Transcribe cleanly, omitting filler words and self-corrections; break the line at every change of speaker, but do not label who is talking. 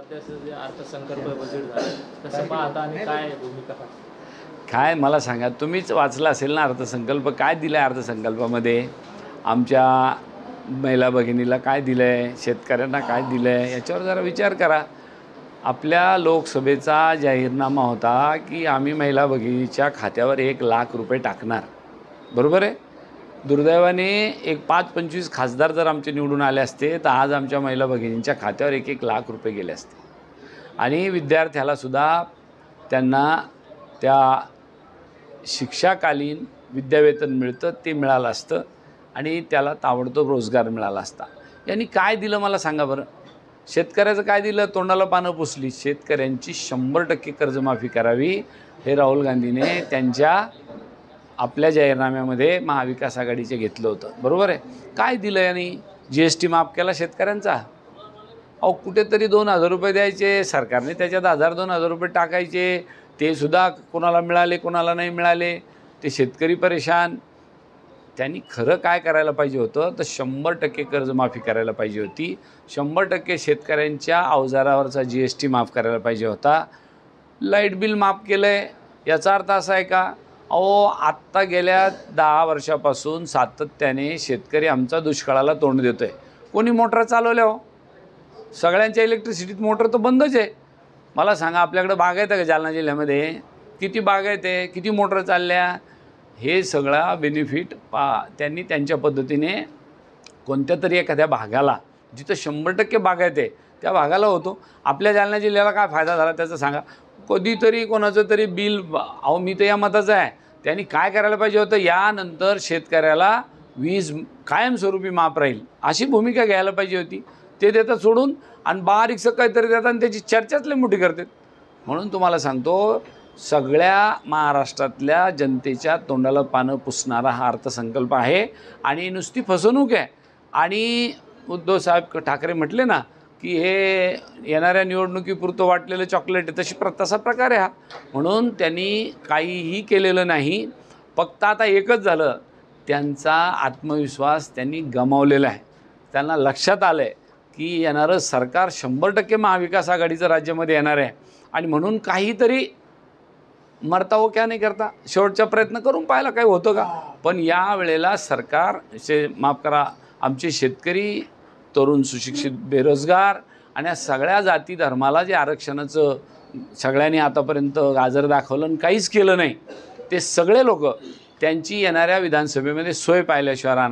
सध्याचं जे अर्थसंकल्प बजेट झालं कसं पाहता आणि काय भूमिका?
काय मला सांगा, तुम्हीच वाचलं असेल ना अर्थसंकल्प. काय दिलं आहे अर्थसंकल्पामध्ये? आमच्या महिला भगिनीला काय दिलं आहे, शेतकऱ्यांना काय दिलं आहे, याच्यावर जरा विचार करा. आपल्या लोकसभेचा जाहीरनामा होता की आम्ही महिला भगिनीच्या खात्यावर 1,00,000 रुपये टाकणार. बरोबर आहे. दुर्दैवाने एक 5-25 खासदार जर आमचे निवडून आले असते तर आज आमच्या महिला भगिनींच्या खात्यावर 1,00,000 रुपये गेले असते. आणि विद्यार्थ्यालासुद्धा त्यांना त्या शिक्षाकालीन विद्यावेतन मिळतं ते मिळालं असतं आणि त्याला ताबडतोब रोजगार मिळाला असता. यांनी काय दिलं मला सांगा बरं? शेतकऱ्याचं काय दिलं? तोंडाला पानं पुसली. शेतकऱ्यांची 100% कर्जमाफी करावी हे राहुल गांधीने त्यांच्या आपल्या जाहीरनाम्यामध्ये महाविकास आघाडीचे घेतलं होतं. बरोबर आहे. काय दिलं यांनी? GST माफ केला शेतकऱ्यांचा. अहो कुठेतरी 2,000 रुपये द्यायचे, सरकारने त्याच्यात 1,000-2,000 रुपये टाकायचे, ते सुद्धा कोणाला मिळाले कोणाला नाही मिळाले, ते शेतकरी परेशान. त्यांनी खरं काय करायला पाहिजे होतं तर 100% कर्जमाफी करायला पाहिजे होती. 100% शेतकऱ्यांच्या अवजारावरचा GST माफ करायला पाहिजे होता. लाईट बिल माफ केलं आहे याचा अर्थ असा आहे का? अहो आत्ता गेल्या 10 वर्षापासून सातत्याने शेतकरी आमचा दुष्काळाला तोंड देतो आहे. कोणी मोटर चालवल्या हो? सगळ्यांच्या इलेक्ट्रिसिटीत मोटर तर बंदच आहे. मला सांगा आपल्याकडे बागायत आहे का जालना जिल्ह्यामध्ये? किती बागायत आहे, किती मोटर चालल्या? हे सगळा बेनिफिट त्यांनी त्यांच्या पद्धतीने कोणत्या तरी एखाद्या भागाला जिथं 100% बागायत आहे त्या भागाला होतो. आपल्या जालना जिल्ह्याला काय फायदा झाला त्याचं सांगा. कधीतरी कोणाचं तरी बिल, अहो मी तर या मताचं आहे त्यांनी काय करायला पाहिजे होतं, यानंतर शेतकऱ्याला वीज कायमस्वरूपी माफ राहील अशी भूमिका घ्यायला पाहिजे होती. ते देतात सोडून आणि बारीकसं काहीतरी देतात आणि त्याची चर्चाच लई मोठी करतात. म्हणून तुम्हाला सांगतो, सगळ्या महाराष्ट्रातल्या जनतेच्या तोंडाला पानं पुसणारा हा अर्थसंकल्प आहे आणि नुसती फसवणूक आहे. आणि उद्धवसाहेब ठाकरे म्हटले ना की हे येणाऱ्या निवडणुकीपुरतं वाटलेलं चॉकलेट आहे, तसा प्रकार आहे हा. म्हणून त्यांनी काहीही केलेलं नाही. फक्त आता एकच झालं, त्यांचा आत्मविश्वास त्यांनी गमावलेला आहे. त्यांना लक्षात आलं आहे की येणारं सरकार 100% महाविकास आघाडीचं राज्यामध्ये येणार आहे आणि म्हणून काहीतरी मरता हो क्या नाही करता, शेवटचा प्रयत्न करून पाहायला काही होतं का. पण या वेळेला सरकार माफ करा, आमचे शेतकरी, तरुण सुशिक्षित बेरोजगार आणि या सगळ्या जाती धर्माला जे आरक्षणाचं सगळ्यांनी आतापर्यंत गाजर दाखवलं आणि काहीच केलं नाही, ते सगळे लोक त्यांची येणाऱ्या विधानसभेमध्ये सोय पाहिल्याशिवाय राहणार